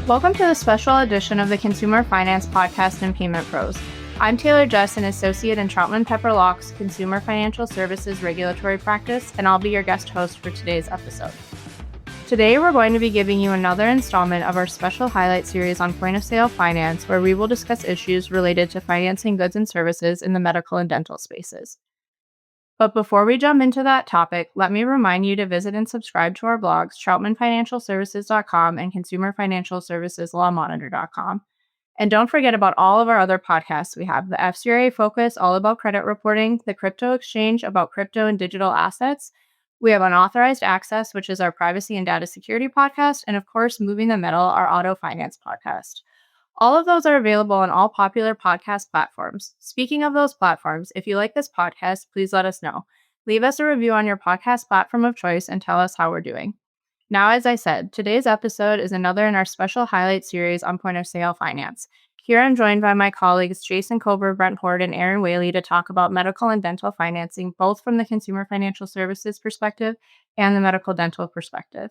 Welcome to the special edition of the Consumer Finance Podcast and Payment Pros. I'm Taylor Jess, an associate in Troutman Pepper Locke's Consumer Financial Services Regulatory Practice, and I'll be your guest host for today's episode. Today, we're going to be giving you another installment of our special highlight series on point-of-sale finance, where we will discuss issues related to financing goods and services in the medical and dental spaces. But before we jump into that topic, let me remind you to visit and subscribe to our blogs, troutmanfinancialservices.com and consumerfinancialserviceslawmonitor.com. And don't forget about all of our other podcasts. We have the FCRA Focus, all about credit reporting, the Crypto Exchange, about crypto and digital assets. We have Unauthorized Access, which is our privacy and data security podcast, and of course, Moving the Metal, our auto finance podcast. All of those are available on all popular podcast platforms. Speaking of those platforms, if you like this podcast, please let us know. Leave us a review on your podcast platform of choice and tell us how we're doing. Now, as I said, today's episode is another in our special highlight series on point-of-sale finance. Here I'm joined by my colleagues Jason Kober, Brent Horde, and Aaron Whaley to talk about medical and dental financing, both from the consumer financial services perspective and the medical dental perspective.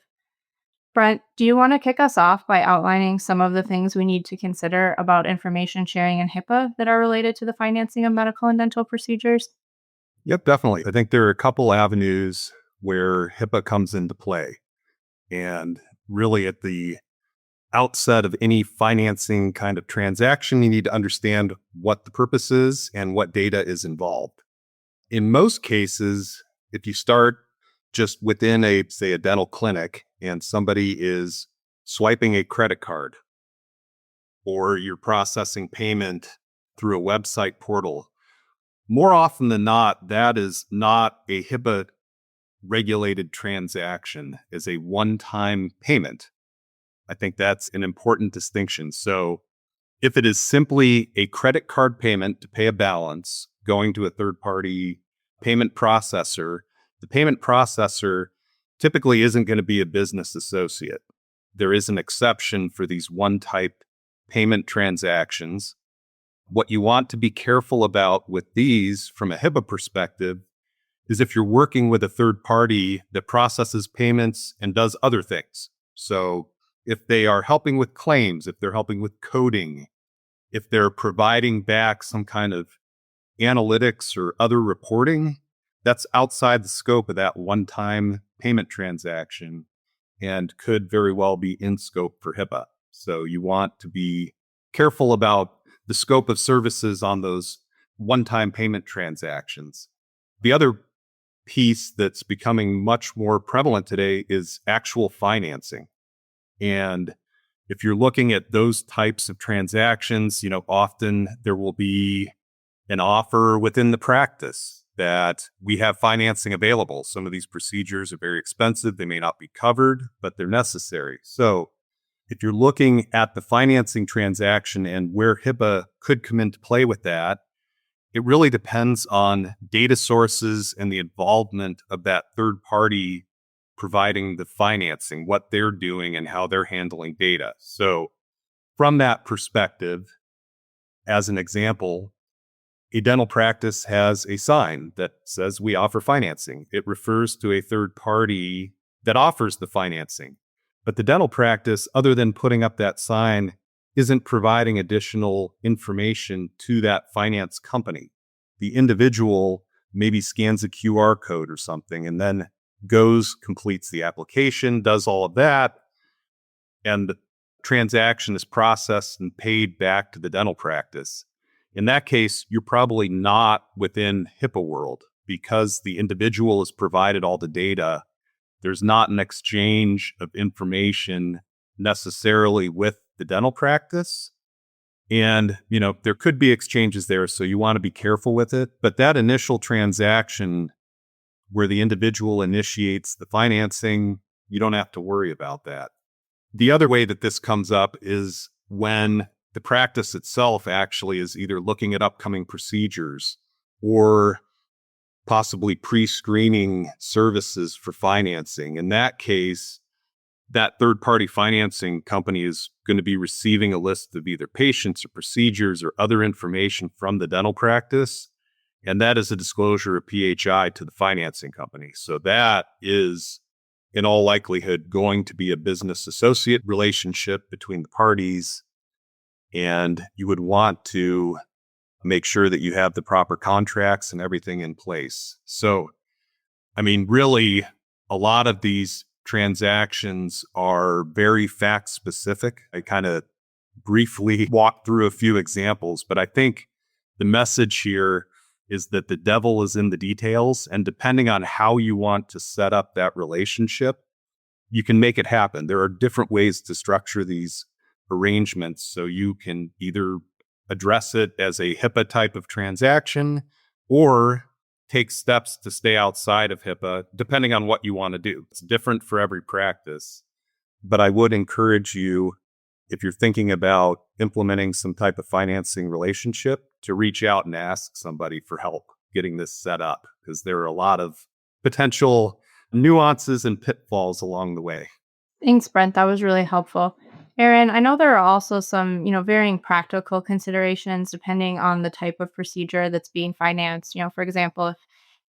Brent, do you want to kick us off by outlining some of the things we need to consider about information sharing and HIPAA that are related to the financing of medical and dental procedures? Yep, definitely. I think there are a couple avenues where HIPAA comes into play. And really at the outset of any financing kind of transaction, you need to understand what the purpose is and what data is involved. In most cases, if you start just within a dental clinic and somebody is swiping a credit card or you're processing payment through a website portal, more often than not, that is not a HIPAA regulated transaction, as a one-time payment. I think that's an important distinction. So if it is simply a credit card payment to pay a balance going to a third-party payment processor, the payment processor typically isn't going to be a business associate. There is an exception for these one-type payment transactions. What you want to be careful about with these from a HIPAA perspective is if you're working with a third party that processes payments and does other things. So if they are helping with claims, if they're helping with coding, if they're providing back some kind of analytics or other reporting, that's outside the scope of that one-time payment transaction and could very well be in scope for HIPAA. So you want to be careful about the scope of services on those one-time payment transactions. The other piece that's becoming much more prevalent today is actual financing. And if you're looking at those types of transactions, often there will be an offer within the practice that we have financing available. Some of these procedures are very expensive. They may not be covered, but they're necessary. So if you're looking at the financing transaction and where HIPAA could come into play with that, it really depends on data sources and the involvement of that third party providing the financing, what they're doing and how they're handling data. So from that perspective, as an example, a dental practice has a sign that says we offer financing. It refers to a third party that offers the financing. But the dental practice, other than putting up that sign, isn't providing additional information to that finance company. The individual maybe scans a QR code or something and then goes, completes the application, does all of that, and the transaction is processed and paid back to the dental practice. In that case, you're probably not within HIPAA world because the individual has provided all the data. There's not an exchange of information necessarily with the dental practice. And, there could be exchanges there, so you want to be careful with it. But that initial transaction where the individual initiates the financing, you don't have to worry about that. The other way that this comes up is when the practice itself actually is either looking at upcoming procedures or possibly pre-screening services for financing. In that case, that third-party financing company is going to be receiving a list of either patients or procedures or other information from the dental practice, and that is a disclosure of PHI to the financing company. So that is in all likelihood going to be a business associate relationship between the parties. And you would want to make sure that you have the proper contracts and everything in place. So, I mean, really, a lot of these transactions are very fact specific. I kind of briefly walked through a few examples, but I think the message here is that the devil is in the details. And depending on how you want to set up that relationship, you can make it happen. There are different ways to structure these arrangements. So you can either address it as a HIPAA type of transaction or take steps to stay outside of HIPAA, depending on what you want to do. It's different for every practice. But I would encourage you, if you're thinking about implementing some type of financing relationship, to reach out and ask somebody for help getting this set up, because there are a lot of potential nuances and pitfalls along the way. Thanks, Brent. That was really helpful. Aaron, I know there are also some, varying practical considerations depending on the type of procedure that's being financed. For example, if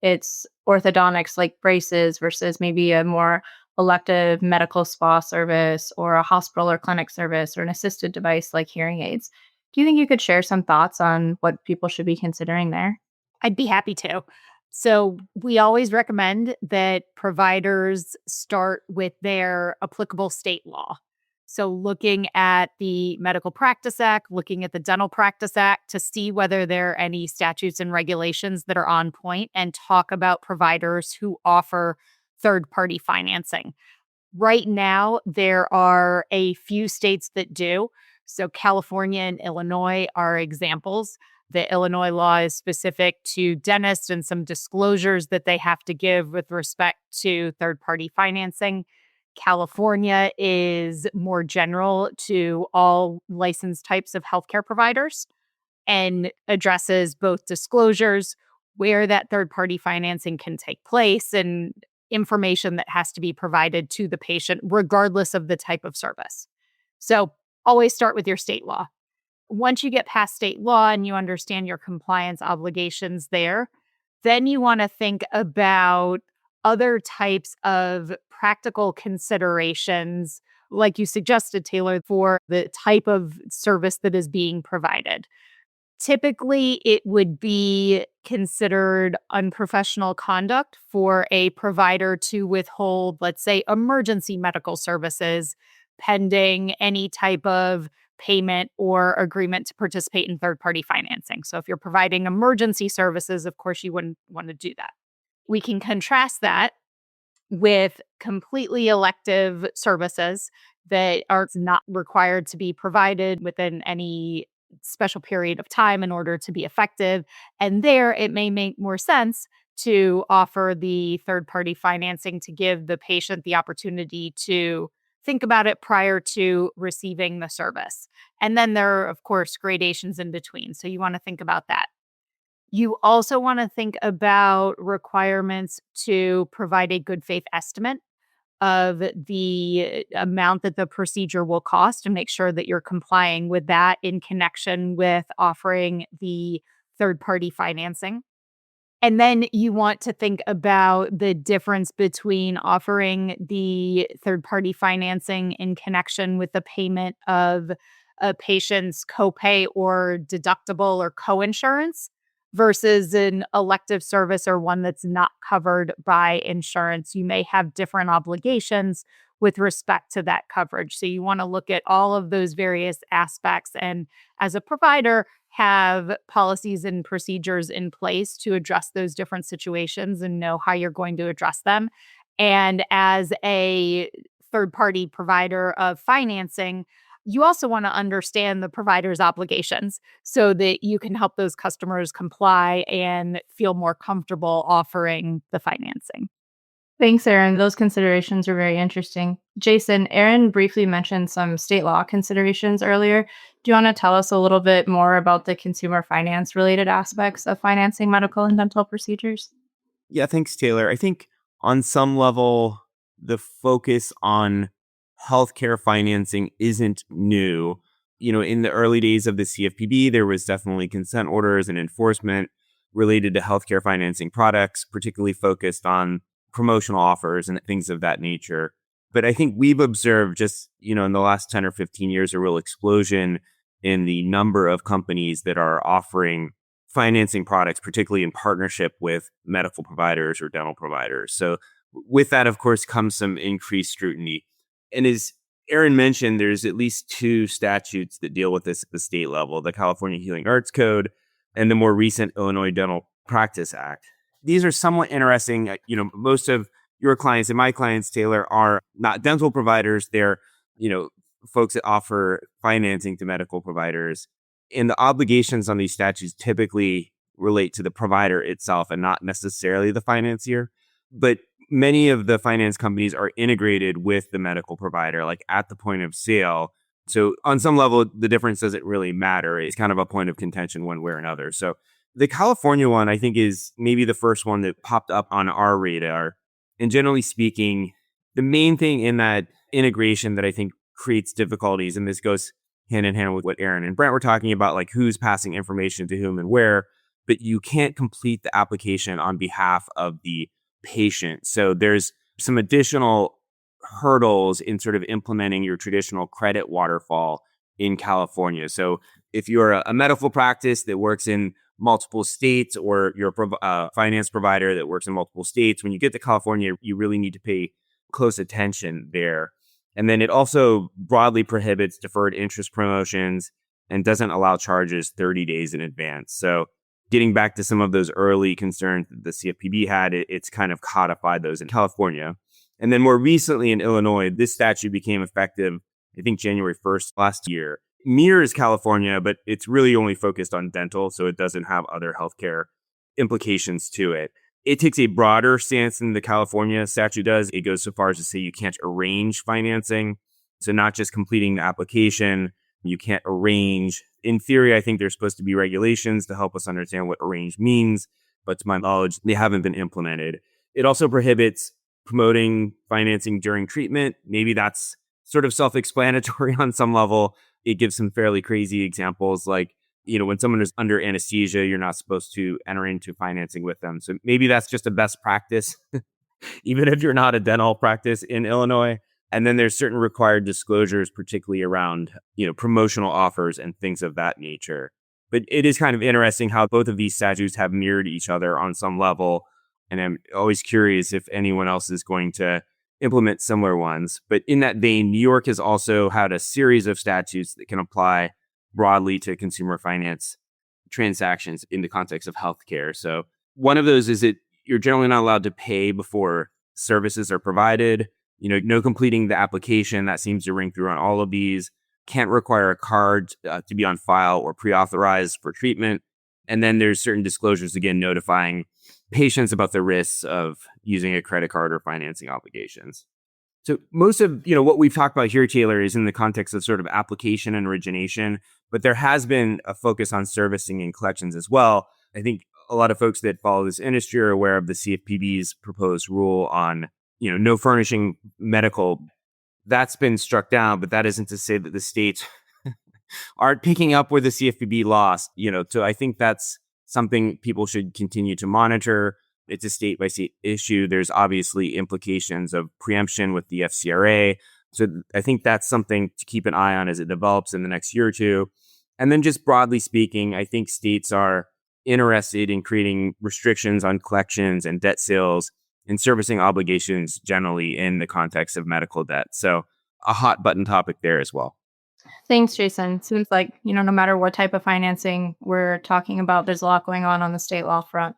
it's orthodontics like braces versus maybe a more elective medical spa service or a hospital or clinic service or an assisted device like hearing aids. Do you think you could share some thoughts on what people should be considering there? I'd be happy to. So, we always recommend that providers start with their applicable state law. So, looking at the Medical Practice Act, looking at the Dental Practice Act to see whether there are any statutes and regulations that are on point, and talk about providers who offer third party financing. Right now, there are a few states that do. So, California and Illinois are examples. The Illinois law is specific to dentists and some disclosures that they have to give with respect to third-party financing. California is more general to all licensed types of healthcare providers and addresses both disclosures, where that third-party financing can take place, and information that has to be provided to the patient, regardless of the type of service. So always start with your state law. Once you get past state law and you understand your compliance obligations there, then you want to think about other types of practical considerations, like you suggested, Taylor, for the type of service that is being provided. Typically, it would be considered unprofessional conduct for a provider to withhold, let's say, emergency medical services pending any type of payment or agreement to participate in third-party financing. So if you're providing emergency services, of course, you wouldn't want to do that. We can contrast that with completely elective services that are not required to be provided within any special period of time in order to be effective. And there, it may make more sense to offer the third-party financing to give the patient the opportunity to think about it prior to receiving the service. And then there are, of course, gradations in between. So you want to think about that. You also want to think about requirements to provide a good faith estimate of the amount that the procedure will cost, and make sure that you're complying with that in connection with offering the third-party financing. And then you want to think about the difference between offering the third-party financing in connection with the payment of a patient's copay or deductible or coinsurance versus an elective service or one that's not covered by insurance. You may have different obligations with respect to that coverage. So you want to look at all of those various aspects, and as a provider, have policies and procedures in place to address those different situations and know how you're going to address them. And as a third-party provider of financing, you also want to understand the provider's obligations so that you can help those customers comply and feel more comfortable offering the financing. Thanks, Aaron. Those considerations are very interesting. Jason, Aaron briefly mentioned some state law considerations earlier. Do you want to tell us a little bit more about the consumer finance related aspects of financing medical and dental procedures? Yeah, thanks, Taylor. I think on some level, the focus on healthcare financing isn't new. In the early days of the CFPB, there was definitely consent orders and enforcement related to healthcare financing products, particularly focused on promotional offers and things of that nature. But I think we've observed just, in the last 10 or 15 years, a real explosion in the number of companies that are offering financing products, particularly in partnership with medical providers or dental providers. So with that, of course, comes some increased scrutiny. And as Aaron mentioned, there's at least two statutes that deal with this at the state level, the California Healing Arts Code and the more recent Illinois Dental Practice Act. These are somewhat interesting. Most of your clients and my clients, Taylor, are not dental providers. They're, folks that offer financing to medical providers. And the obligations on these statutes typically relate to the provider itself and not necessarily the financier. But many of the finance companies are integrated with the medical provider, like at the point of sale. So on some level, the difference doesn't really matter. It's kind of a point of contention one way or another. So the California one, I think, is maybe the first one that popped up on our radar. And generally speaking, the main thing in that integration that I think creates difficulties, and this goes hand in hand with what Aaron and Brent were talking about, like who's passing information to whom and where, but you can't complete the application on behalf of the patient. So there's some additional hurdles in sort of implementing your traditional credit waterfall in California. So if you're a medical practice that works in multiple states, or you're a finance provider that works in multiple states, when you get to California, you really need to pay close attention there. And then it also broadly prohibits deferred interest promotions and doesn't allow charges 30 days in advance. So getting back to some of those early concerns that the CFPB had, it's kind of codified those in California. And then more recently in Illinois, this statute became effective, I think, January 1st last year. Mirrors California, but it's really only focused on dental, so it doesn't have other healthcare implications to it. It takes a broader stance than the California statute does. It goes so far as to say you can't arrange financing. So not just completing the application, you can't arrange. In theory, I think there's supposed to be regulations to help us understand what arrange means, but to my knowledge, they haven't been implemented. It also prohibits promoting financing during treatment. Maybe that's sort of self-explanatory on some level. It gives some fairly crazy examples, like, when someone is under anesthesia, you're not supposed to enter into financing with them. So maybe that's just a best practice, even if you're not a dental practice in Illinois. And then there's certain required disclosures, particularly around, promotional offers and things of that nature. But it is kind of interesting how both of these statutes have mirrored each other on some level. And I'm always curious if anyone else is going to implement similar ones. But in that vein, New York has also had a series of statutes that can apply broadly to consumer finance transactions in the context of healthcare. So one of those is that you're generally not allowed to pay before services are provided. No completing the application. That seems to ring through on all of these. Can't require a card to be on file or pre-authorized for treatment. And then there's certain disclosures, again, notifying patients about the risks of using a credit card or financing obligations. So most of, what we've talked about here, Taylor, is in the context of sort of application and origination, but there has been a focus on servicing and collections as well. I think a lot of folks that follow this industry are aware of the CFPB's proposed rule on, no furnishing medical. That's been struck down, but that isn't to say that the states aren't picking up where the CFPB lost, so I think that's something people should continue to monitor. It's a state-by-state issue. There's obviously implications of preemption with the FCRA. So I think that's something to keep an eye on as it develops in the next year or two. And then just broadly speaking, I think states are interested in creating restrictions on collections and debt sales and servicing obligations generally in the context of medical debt. So a hot button topic there as well. Thanks, Jason. Seems like, no matter what type of financing we're talking about, there's a lot going on the state law front.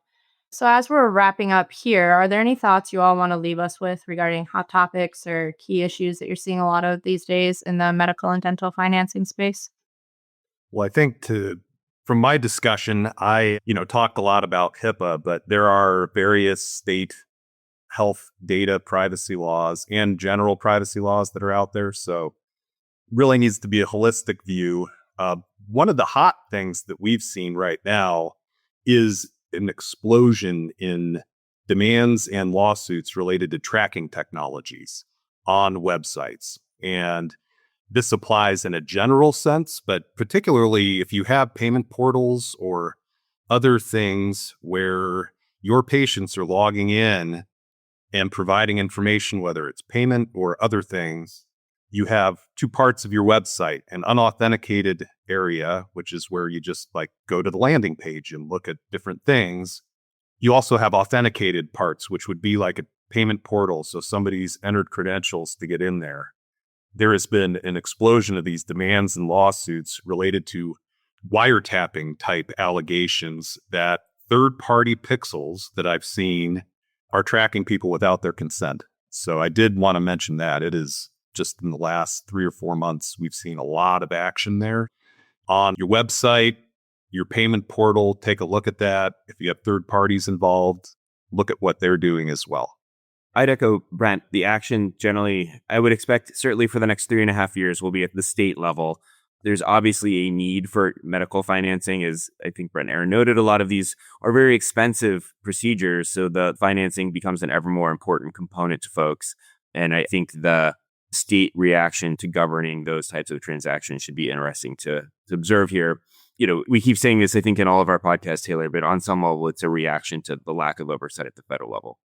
So as we're wrapping up here, are there any thoughts you all want to leave us with regarding hot topics or key issues that you're seeing a lot of these days in the medical and dental financing space? Well, I think from my discussion, I, talked a lot about HIPAA, but there are various state health data privacy laws and general privacy laws that are out there. So really needs to be a holistic view. One of the hot things that we've seen right now is an explosion in demands and lawsuits related to tracking technologies on websites. And this applies in a general sense, but particularly if you have payment portals or other things where your patients are logging in and providing information, whether it's payment or other things, you have two parts of your website, an unauthenticated area, which is where you just like go to the landing page and look at different things. You also have authenticated parts, which would be like a payment portal. So somebody's entered credentials to get in there. There has been an explosion of these demands and lawsuits related to wiretapping type allegations that third-party pixels that I've seen are tracking people without their consent. So I did want to mention that. It is just in the last 3 or 4 months, we've seen a lot of action there. On your website, your payment portal, take a look at that. If you have third parties involved, look at what they're doing as well. I'd echo Brent. The action generally, I would expect certainly for the next 3.5 years will be at the state level. There's obviously a need for medical financing, as I think Brent and Aaron noted. A lot of these are very expensive procedures, so the financing becomes an ever more important component to folks. And I think the state reaction to governing those types of transactions should be interesting to observe here. You know, we keep saying this, I think, in all of our podcasts, Taylor, but on some level, it's a reaction to the lack of oversight at the federal level.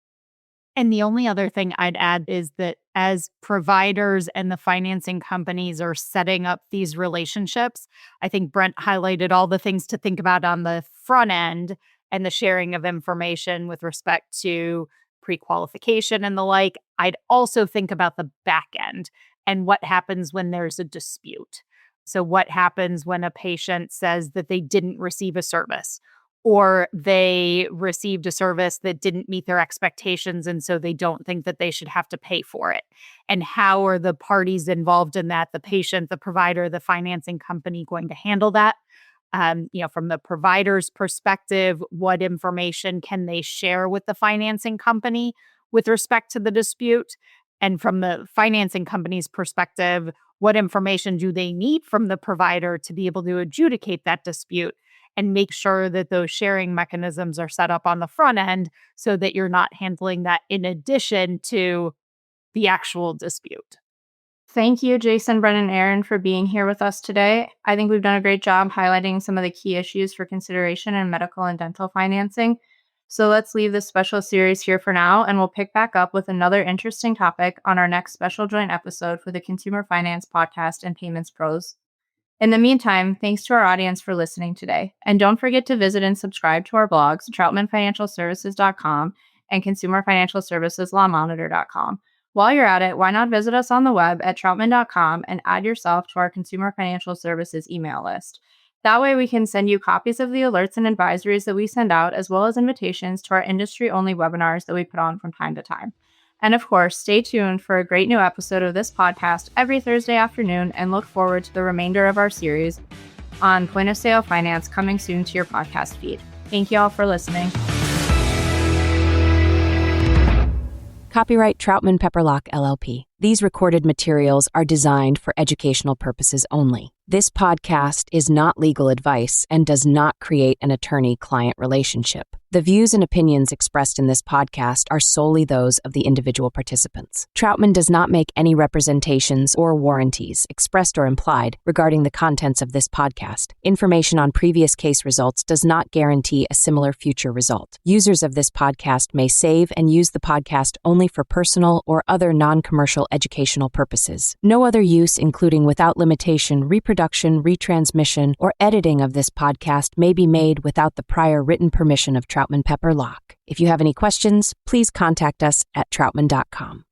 And the only other thing I'd add is that as providers and the financing companies are setting up these relationships, I think Brent highlighted all the things to think about on the front end and the sharing of information with respect to pre-qualification and the like. I'd also think about the back end and what happens when there's a dispute. So what happens when a patient says that they didn't receive a service, or they received a service that didn't meet their expectations, and so they don't think that they should have to pay for it? And how are the parties involved in that, the patient, the provider, the financing company, going to handle that? From the provider's perspective, what information can they share with the financing company with respect to the dispute? And from the financing company's perspective, what information do they need from the provider to be able to adjudicate that dispute and make sure that those sharing mechanisms are set up on the front end so that you're not handling that in addition to the actual dispute? Thank you, Jason, Brennan, and Aaron, for being here with us today. I think we've done a great job highlighting some of the key issues for consideration in medical and dental financing. So let's leave this special series here for now, and we'll pick back up with another interesting topic on our next special joint episode for the Consumer Finance Podcast and Payments Pros. In the meantime, thanks to our audience for listening today. And don't forget to visit and subscribe to our blogs, troutmanfinancialservices.com and consumerfinancialserviceslawmonitor.com. While you're at it, why not visit us on the web at troutman.com and add yourself to our Consumer Financial Services email list. That way we can send you copies of the alerts and advisories that we send out, as well as invitations to our industry-only webinars that we put on from time to time. And of course, stay tuned for a great new episode of this podcast every Thursday afternoon, and look forward to the remainder of our series on point-of-sale finance coming soon to your podcast feed. Thank you all for listening. Copyright Troutman Pepperlock, LLP. These recorded materials are designed for educational purposes only. This podcast is not legal advice and does not create an attorney-client relationship. The views and opinions expressed in this podcast are solely those of the individual participants. Troutman does not make any representations or warranties, expressed or implied, regarding the contents of this podcast. Information on previous case results does not guarantee a similar future result. Users of this podcast may save and use the podcast only for personal or other non-commercial educational purposes. No other use, including without limitation, reproduction, retransmission, or editing of this podcast may be made without the prior written permission of Troutman Pepperlock. If you have any questions, please contact us at troutman.com.